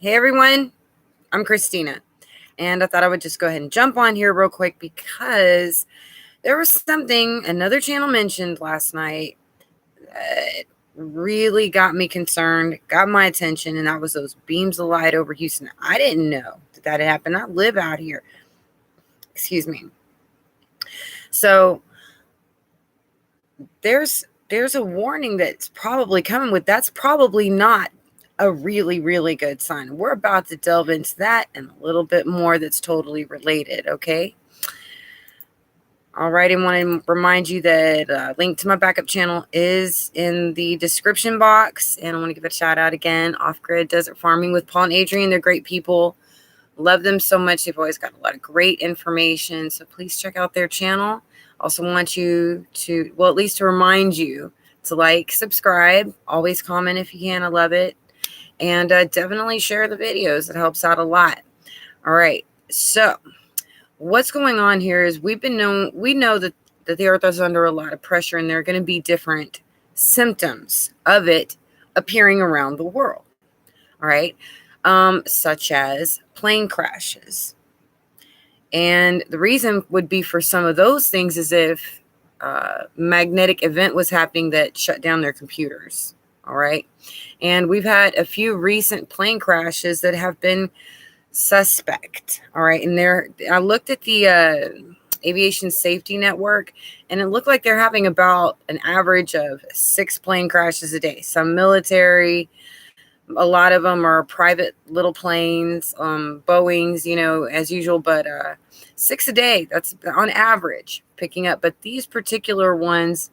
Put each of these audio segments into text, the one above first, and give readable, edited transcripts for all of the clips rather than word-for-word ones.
Hey everyone, I'm Christina, and I thought I would just go ahead and jump on here real quick because there was something another channel mentioned last night that really got me concerned, got my attention, and that was those beams of light over Houston. I didn't know that had happened. I live out here. Excuse me. So there's a warning that's probably coming with that's probably not a really, really good sign. We're about to delve into that and a little bit more that's totally related, okay? All right, I want to remind you that link to my backup channel is in the description box. And I want to give a shout out again, Off Grid Desert Farming with Paul and Adrian. They're great people. Love them so much. They've always got a lot of great information. So please check out their channel. Also want you to, well, at least to remind you to like, subscribe, always comment if you can. I love it. And definitely share the videos. It helps out a lot. All right. So what's going on here is we know that the earth is under a lot of pressure, and there are going to be different symptoms of it appearing around the world. All right. Such as plane crashes. And the reason would be for some of those things is if magnetic event was happening that shut down their computers. All right. And we've had a few recent plane crashes that have been suspect. All right. And I looked at the aviation safety network, and it looked like they're having about an average of 6 plane crashes a day. Some military, a lot of them are private little planes, Boeings, as usual, but 6 a day, that's on average picking up. But these particular ones,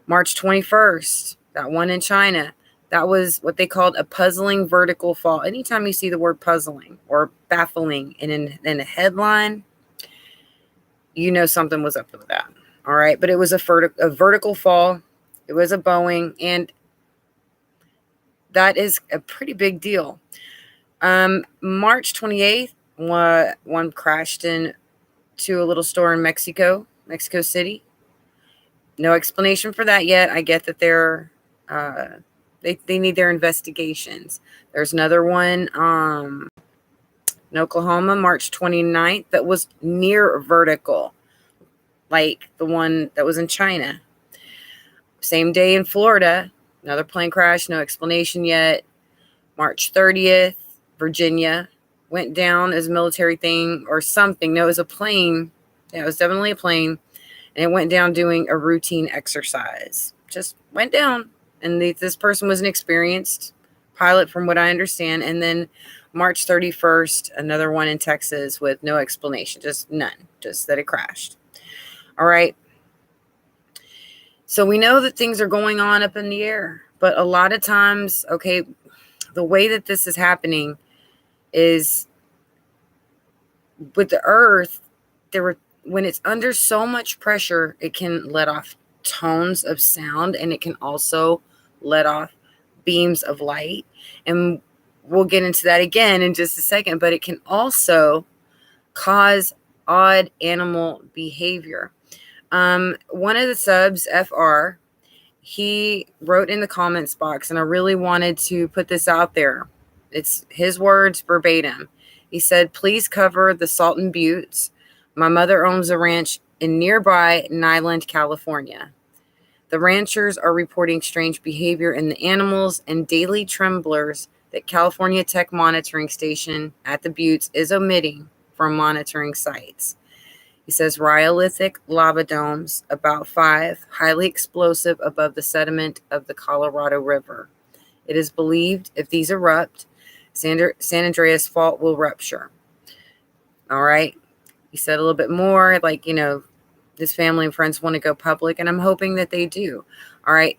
March 21st, that one in China, that was what they called a puzzling vertical fall. Anytime you see the word puzzling or baffling in a headline, you know something was up with that. All right. But it was a vertical fall. It was a Boeing, and that is a pretty big deal. March 28th, one crashed into a little store in Mexico City. No explanation for that yet. I get that they need their investigations. There's another one in Oklahoma, March 29th, that was near vertical, like the one that was in China. Same day in Florida, another plane crash, no explanation yet. March 30th, Virginia, went down as a military thing or something. No, it was a plane. Yeah, it was definitely a plane. And it went down doing a routine exercise. Just went down. And this person was an experienced pilot, from what I understand. And then March 31st, another one in Texas with no explanation. Just none. Just that it crashed. All right. So we know that things are going on up in the air. But a lot of times, okay, the way that this is happening is with the earth, when it's under so much pressure, it can let off tones of sound, and it can also let off beams of light. And we'll get into that again in just a second, but it can also cause odd animal behavior. One of the subs, FR, he wrote in the comments box, and I really wanted to put this out there. It's his words verbatim. He said, "Please cover the Salton Buttes. My mother owns a ranch in nearby Nyland, California. The ranchers are reporting strange behavior in the animals and daily tremblers that California Tech Monitoring Station at the Buttes is omitting from monitoring sites." He says rhyolithic lava domes, about 5, highly explosive above the sediment of the Colorado River. It is believed if these erupt, San Andreas Fault will rupture. All right. He said a little bit more, like, his family and friends want to go public, and I'm hoping that they do. All right.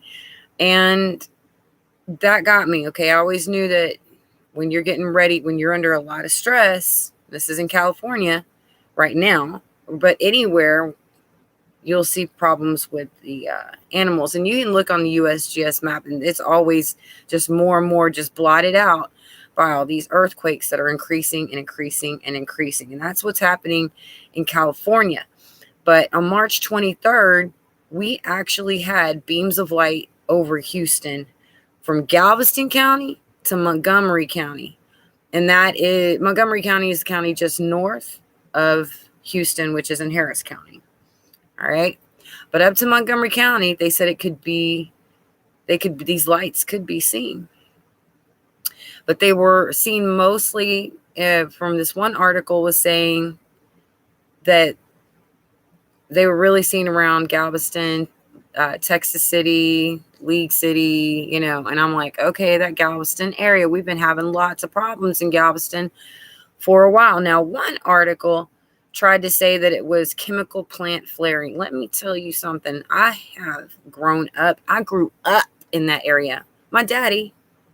And that got me. Okay. I always knew that when you're getting ready, when you're under a lot of stress, this is in California right now, but anywhere, you'll see problems with the animals. And you can look on the USGS map, and it's always just more and more just blotted out by all these earthquakes that are increasing and increasing and increasing. And that's what's happening in California. But on March 23rd, we actually had beams of light over Houston from Galveston County to Montgomery County. And that is, Montgomery County is the county just north of Houston, which is in Harris County. All right. But up to Montgomery County, they said these lights could be seen. But they were seen mostly, from this one article was saying that they were really seen around Galveston, Texas City, League City, and I'm like, okay, that Galveston area, we've been having lots of problems in Galveston for a while. Now, one article tried to say that it was chemical plant flaring. Let me tell you something. I grew up in that area. My daddy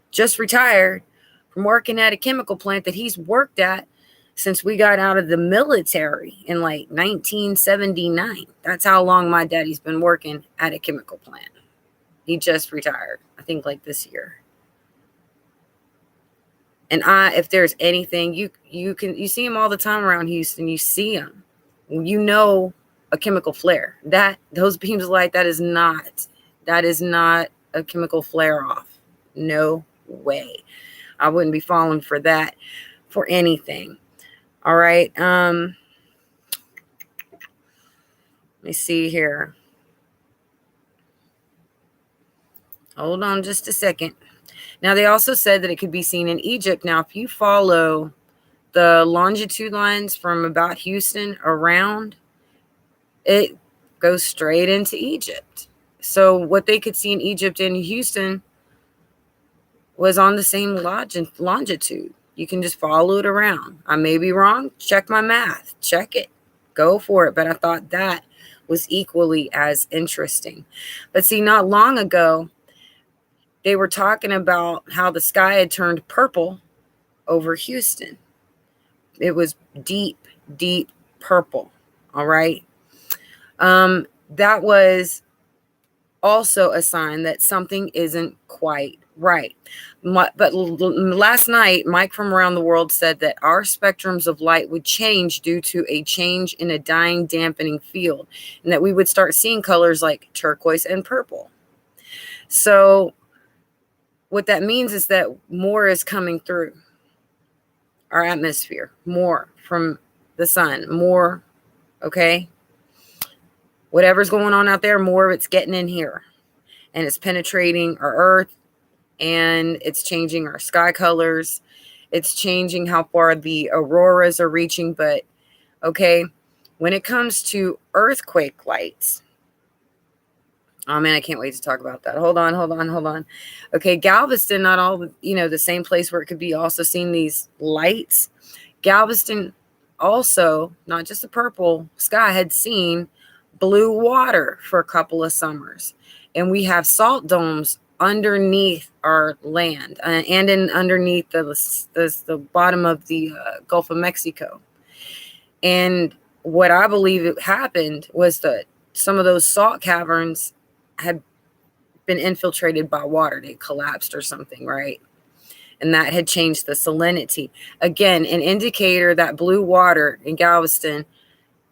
just retired from working at a chemical plant that he's worked at since we got out of the military in like 1979. That's how long my daddy's been working at a chemical plant. He just retired, I think, like this year. And if there's anything, you see him all the time around Houston. You see him. A chemical flare. Those beams of light, that is not a chemical flare off. No way. I wouldn't be falling for that for anything. All right. Let me see here. Hold on just a second. Now, they also said that it could be seen in Egypt. Now, if you follow the longitude lines from about Houston around, it goes straight into Egypt. So what they could see in Egypt and Houston was on the same longitude. You can just follow it around. I may be wrong. Check my math. Check it. Go for it. But I thought that was equally as interesting. But see, not long ago, they were talking about how the sky had turned purple over Houston. It was deep, deep purple. All right. That was also a sign that something isn't quite right. But last night, Mike from Around the World said that our spectrums of light would change due to a change in a dying dampening field, and that we would start seeing colors like turquoise and purple. So what that means is that more is coming through our atmosphere, more from the sun, more, okay? Whatever's going on out there, more of it's getting in here, and it's penetrating our earth, and it's changing our sky colors. It's changing how far the auroras are reaching. But, okay, when it comes to earthquake lights, oh, man, I can't wait to talk about that. Hold on. Okay, Galveston, not all, the same place where it could be also seeing these lights. Galveston also, not just the purple sky, had seen blue water for a couple of summers. And we have salt domes underneath our land and underneath the bottom of the Gulf of Mexico. And what I believe it happened was that some of those salt caverns had been infiltrated by water. They collapsed or something, right? And that had changed the salinity. Again, an indicator that blue water in Galveston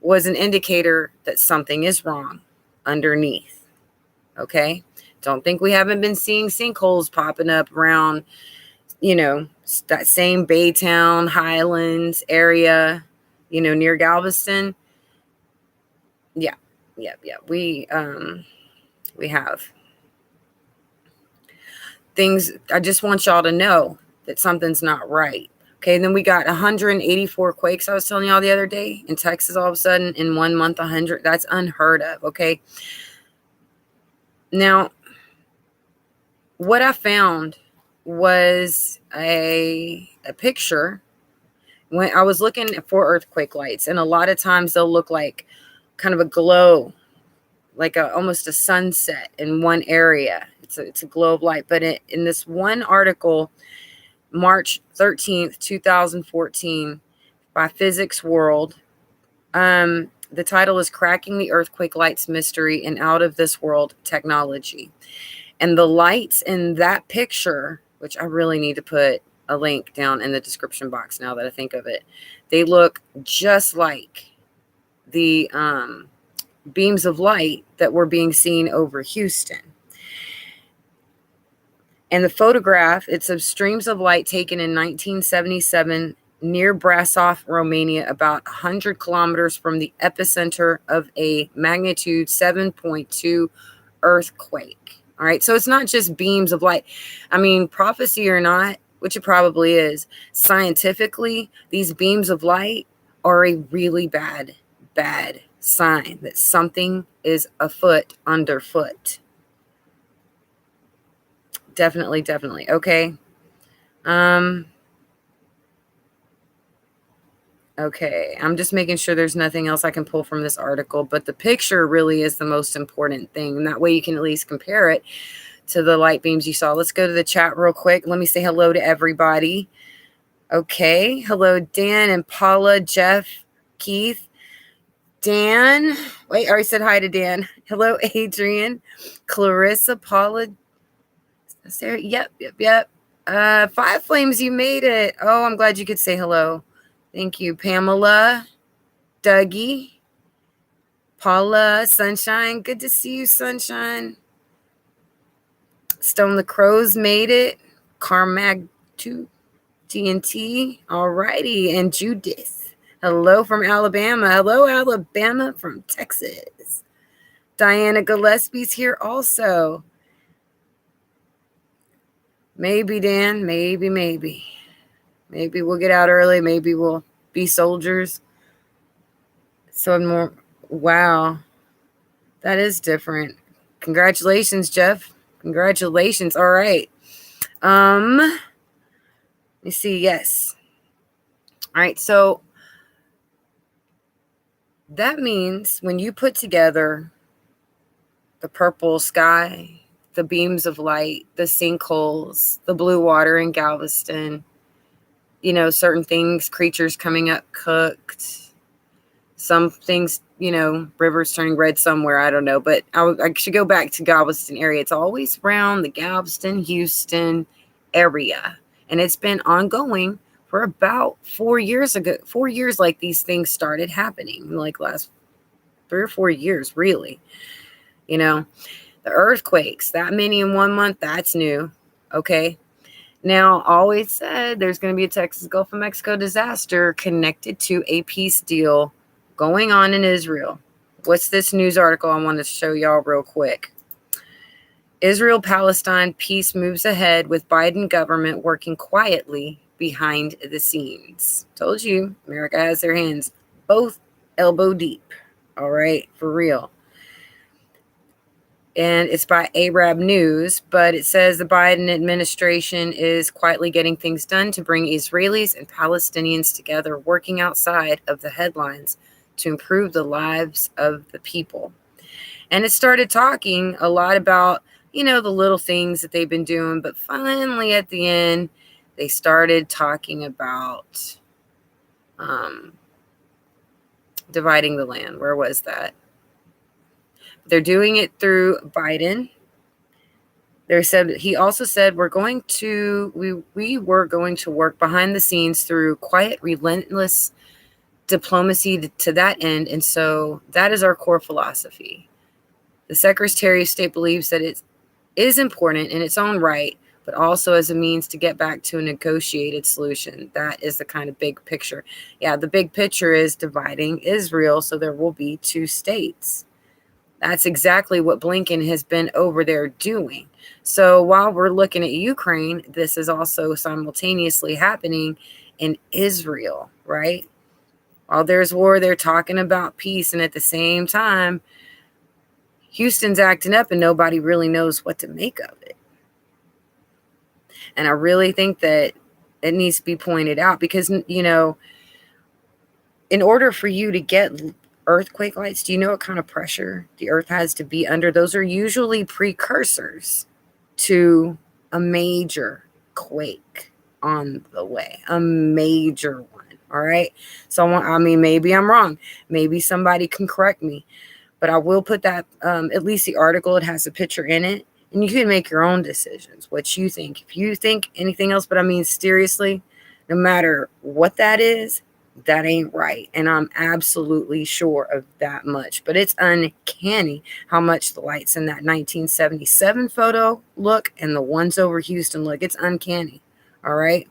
was an indicator that something is wrong underneath. Okay? Don't think we haven't been seeing sinkholes popping up around, that same Baytown, Highlands area, near Galveston. Yeah. We have things. I just want y'all to know that something's not right. Okay, and then we got 184 quakes I was telling y'all the other day in Texas all of a sudden in 1 month, 100. That's unheard of, okay? Now, what I found was a picture when I was looking for earthquake lights, and a lot of times they'll look like kind of a glow, like almost a sunset in one area. It's a glow of light. But in this one article, March 13th, 2014, by Physics World, the title is Cracking the Earthquake Lights Mystery in Out of This World Technology. And the lights in that picture, which I really need to put a link down in the description box now that I think of it, they look just like the beams of light that were being seen over Houston. And the photograph, it's of streams of light taken in 1977 near Brasov, Romania, about 100 kilometers from the epicenter of a magnitude 7.2 earthquake. All right. So it's not just beams of light. I mean, prophecy or not, which it probably is, scientifically, these beams of light are a really bad sign that something is afoot underfoot. Definitely. Okay. Okay, I'm just making sure there's nothing else I can pull from this article, but the picture really is the most important thing. And that way you can at least compare it to the light beams you saw. Let's go to the chat real quick. Let me say hello to everybody. Okay, hello, Dan and Paula, Jeff, Keith, Dan. Wait, I already said hi to Dan. Hello, Adrian, Clarissa, Paula, Sarah. Yep. Five Flames, you made it. Oh, I'm glad you could say hello. Thank you, Pamela, Dougie, Paula, Sunshine. Good to see you, Sunshine. Stone the Crows made it. Carmag 2, TNT. All righty. And Judith. Hello from Alabama. Hello, Alabama from Texas. Diana Gillespie's here also. Maybe, Dan. Maybe. Maybe we'll get out early. Maybe we'll be soldiers. So more. Wow. That is different. Congratulations, Jeff. Congratulations. All right. Let me see. Yes. All right. So that means when you put together the purple sky, the beams of light, the sinkholes, the blue water in Galveston, you know, certain things, creatures coming up cooked, some things, you know, rivers turning red somewhere, I don't know, but I should go back to Galveston area. It's always around the Galveston, Houston area, and it's been ongoing for about 4 years ago. 4 years, like these things started happening, like last 3 or 4 years, really. You know, the earthquakes, that many in 1 month, that's new. Okay. Now, always said there's going to be a Texas Gulf of Mexico disaster connected to a peace deal going on in Israel. What's this news article I want to show y'all real quick? Israel-Palestine peace moves ahead with Biden government working quietly behind the scenes. Told you, America has their hands both elbow deep. All right, for real. And it's by Arab News, but it says the Biden administration is quietly getting things done to bring Israelis and Palestinians together, working outside of the headlines to improve the lives of the people. And it started talking a lot about, you know, the little things that they've been doing, but finally at the end, they started talking about dividing the land. Where was that? They're doing it through Biden. He also said we were going to work behind the scenes through quiet, relentless diplomacy to that end. And so that is our core philosophy. The Secretary of State believes that it is important in its own right, but also as a means to get back to a negotiated solution. That is the kind of big picture. Yeah, the big picture is dividing Israel so there will be 2 states. That's exactly what Blinken has been over there doing. So while we're looking at Ukraine, this is also simultaneously happening in Israel, right? While there's war, they're talking about peace. And at the same time, Houston's acting up and nobody really knows what to make of it. And I really think that it needs to be pointed out because, you know, in order for you to get earthquake lights, do you know what kind of pressure the earth has to be under? Those are usually precursors to a major quake on the way, a major one. All right. So, I mean, maybe I'm wrong. Maybe somebody can correct me, but I will put that, at least the article, it has a picture in it, and you can make your own decisions, what you think. If you think anything else, but I mean, seriously, no matter what that is, That ain't right. And I'm absolutely sure of that much. But it's uncanny how much the lights in that 1977 photo look and the ones over Houston look. It's uncanny. All right.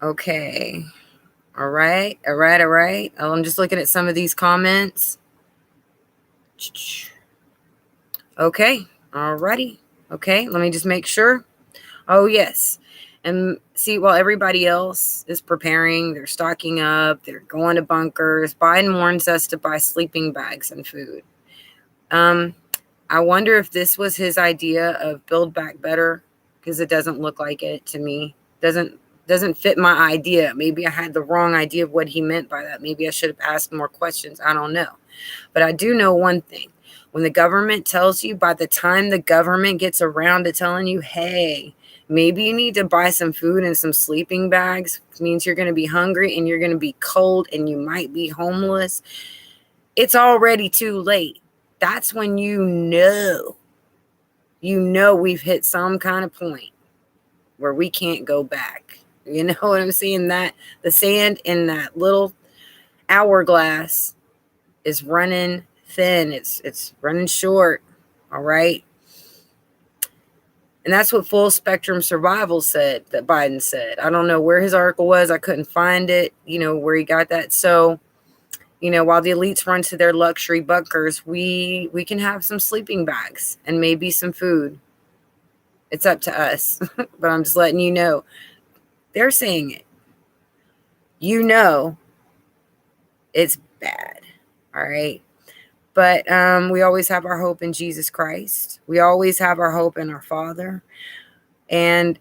Okay. All right. All right. All right. Oh, I'm just looking at some of these comments. Okay. All righty. Okay. Let me just make sure. Oh, yes. And see, while everybody else is preparing, they're stocking up, they're going to bunkers, Biden warns us to buy sleeping bags and food. I wonder if this was his idea of build back better, because it doesn't look like it to me. Doesn't fit my idea. Maybe I had the wrong idea of what he meant by that. Maybe I should have asked more questions. I don't know. But I do know one thing. When the government tells you, by the time the government gets around to telling you, hey, maybe you need to buy some food and some sleeping bags, it means you're going to be hungry and you're going to be cold and you might be homeless, it's already too late. That's when you know we've hit some kind of point where we can't go back. You know what I'm saying? That the sand in that little hourglass is running thin. It's running short. All right. And that's what full spectrum survival said, that Biden said. I don't know where his article was. I couldn't find it, where he got that. So, while the elites run to their luxury bunkers, we can have some sleeping bags and maybe some food. It's up to us. But I'm just letting you know. They're saying it. It's bad. All right. But we always have our hope in Jesus Christ. We always have our hope in our Father. And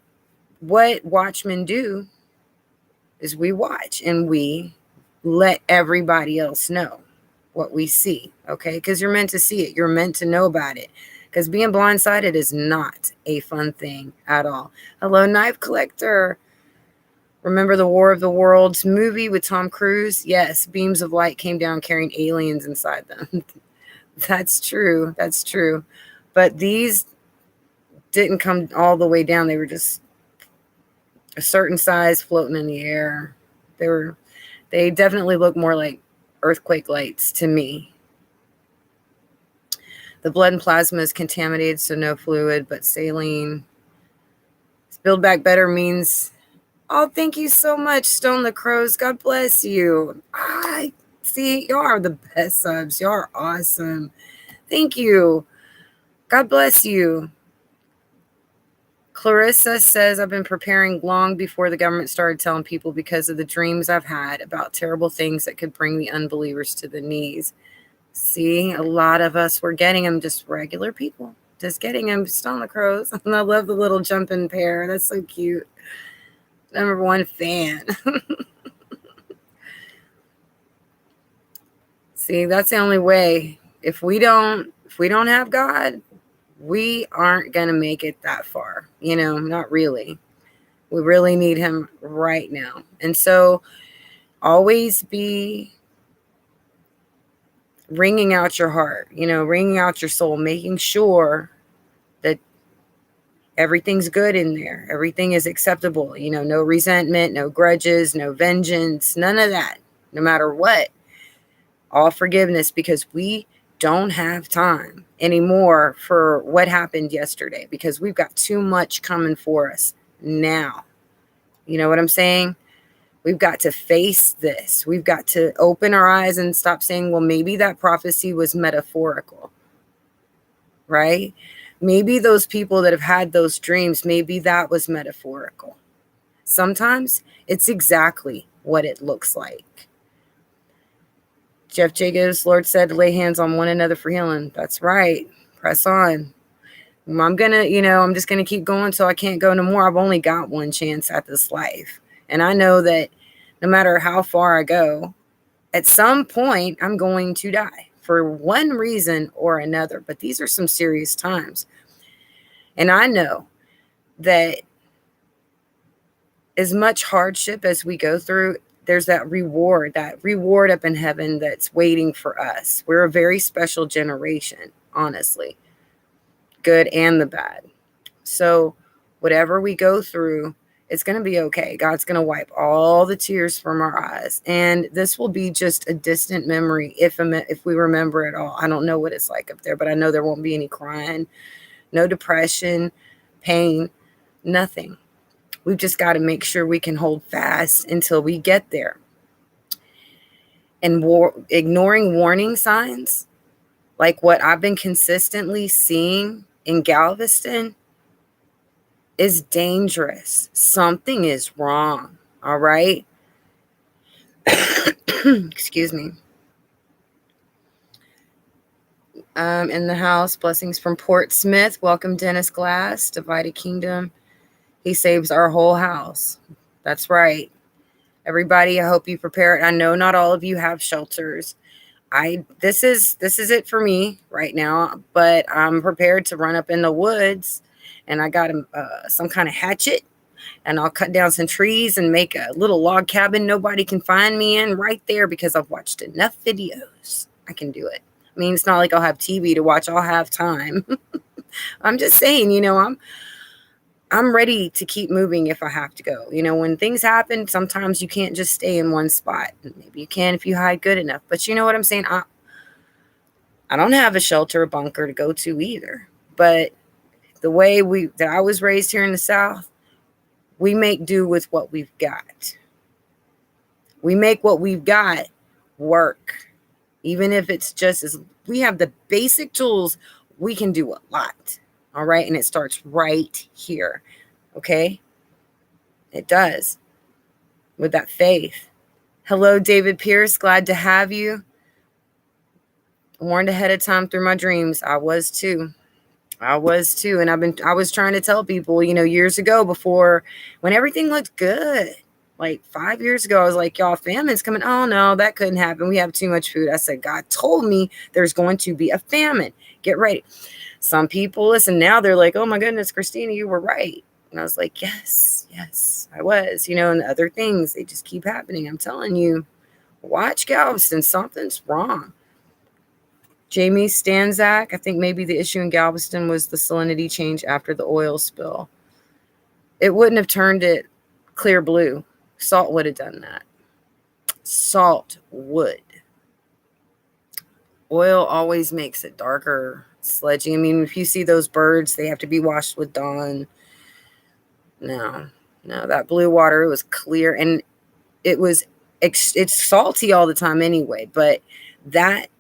what watchmen do is we watch and we let everybody else know what we see, okay? Because you're meant to see it. You're meant to know about it. Because being blindsided is not a fun thing at all. Hello, Knife Collector. Remember the War of the Worlds movie with Tom Cruise? Yes, beams of light came down carrying aliens inside them. That's true. That's true. But these didn't come all the way down. They were just a certain size floating in the air. They definitely look more like earthquake lights to me. The blood and plasma is contaminated, so no fluid, but saline. Build back better means, oh, thank you so much, Stone the Crows. God bless you. See, y'all are the best subs. Y'all are awesome. Thank you. God bless you. Clarissa says, I've been preparing long before the government started telling people because of the dreams I've had about terrible things that could bring the unbelievers to the knees. See, a lot of us were getting them, just regular people. Just getting them, Stone the Crows. And I love the little jumping pair. That's so cute. Number one fan. See, that's the only way. If we don't have God, we aren't going to make it that far. Not really. We really need him right now. And so always be wringing out your heart, wringing out your soul, making sure that everything's good in there. Everything is acceptable. No resentment, no grudges, no vengeance, none of that. No matter what. All forgiveness, because we don't have time anymore for what happened yesterday, because we've got too much coming for us now. You know what I'm saying? We've got to face this. We've got to open our eyes and stop saying, well, maybe that prophecy was metaphorical, right? Maybe those people that have had those dreams, maybe that was metaphorical. Sometimes it's exactly what it looks like. Jeff Jacobs, Lord said to lay hands on one another for healing. That's right. Press on. I'm just going to keep going till I can't go no more. I've only got one chance at this life. And I know that no matter how far I go, at some point, I'm going to die for one reason or another. But these are some serious times. And I know that as much hardship as we go through, there's that reward up in heaven that's waiting for us. We're a very special generation, honestly, good and the bad. So whatever we go through, It's going to be okay. God's going to wipe all the tears from our eyes. And this will be just a distant memory if we remember it all. I don't know what it's like up there, but I know there won't be any crying, no depression, pain, nothing. We've just got to make sure we can hold fast until we get there. And ignoring warning signs, like what I've been consistently seeing in Galveston, is dangerous. Something is wrong. All right. Excuse me. In the house, blessings from Portsmouth. Welcome, Dennis Glass, Divided Kingdom. He saves our whole house. That's right. Everybody, I hope you prepare it. I know not all of you have shelters. This is it for me right now, but I'm prepared to run up in the woods, and I got some kind of hatchet, and I'll cut down some trees and make a little log cabin nobody can find me in right there, because I've watched enough videos. I can do it. I mean, it's not like I'll have TV to watch. I'll have time. I'm just saying, I'm ready to keep moving if I have to go. When things happen, sometimes you can't just stay in one spot. Maybe you can if you hide good enough. But you know what I'm saying? I don't have a shelter, a bunker to go to either. But the way that I was raised here in the South, we make do with what we've got. We make what we've got work. Even if it's just as we have the basic tools, we can do a lot. All right. And it starts right here. Okay. It does. With that faith. Hello, David Pierce. Glad to have you. Warned ahead of time through my dreams. I was too. And I was trying to tell people, years ago, before, when everything looked good, like 5 years ago, I was like, y'all, famine's coming. Oh no, that couldn't happen. We have too much food. I said, God told me there's going to be a famine. Get ready. Some people, listen, now they're like, oh my goodness, Christina, you were right. And I was like, yes, I was, and other things, they just keep happening. I'm telling you, watch Galveston. Something's wrong. Jamie Stanzak, I think maybe the issue in Galveston was the salinity change after the oil spill. It wouldn't have turned it clear blue. Salt would have done that. Salt would. Oil always makes it darker, sludgy. I mean, if you see those birds, they have to be washed with Dawn. No, that blue water, it was clear, and it's salty all the time anyway. But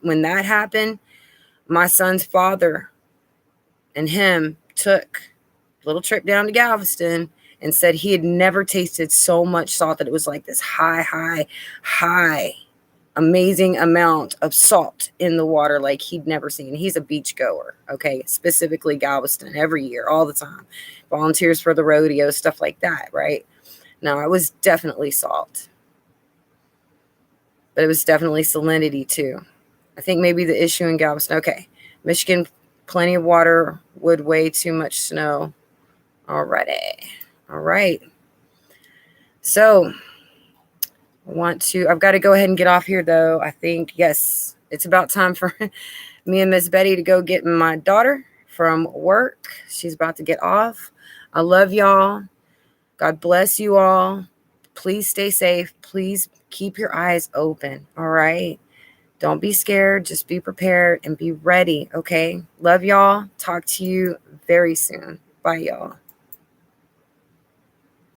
when that happened, my son's father and him took a little trip down to Galveston and said he had never tasted so much salt, that it was like this high, amazing amount of salt in the water like he'd never seen. He's a beach goer, okay? Specifically Galveston, every year, all the time. Volunteers for the rodeo, stuff like that, right? No, it was definitely salt. But it was definitely salinity too. I think maybe the issue in Galveston. Okay. Michigan, plenty of water, wood, way too much snow. Alrighty. All right. So I've got to go ahead and get off here though. I think, yes, it's about time for me and Miss Betty to go get my daughter from work. She's about to get off. I love y'all. God bless you all. Please stay safe. Please keep your eyes open. All right. Don't be scared. Just be prepared and be ready. Okay. Love y'all. Talk to you very soon. Bye, y'all.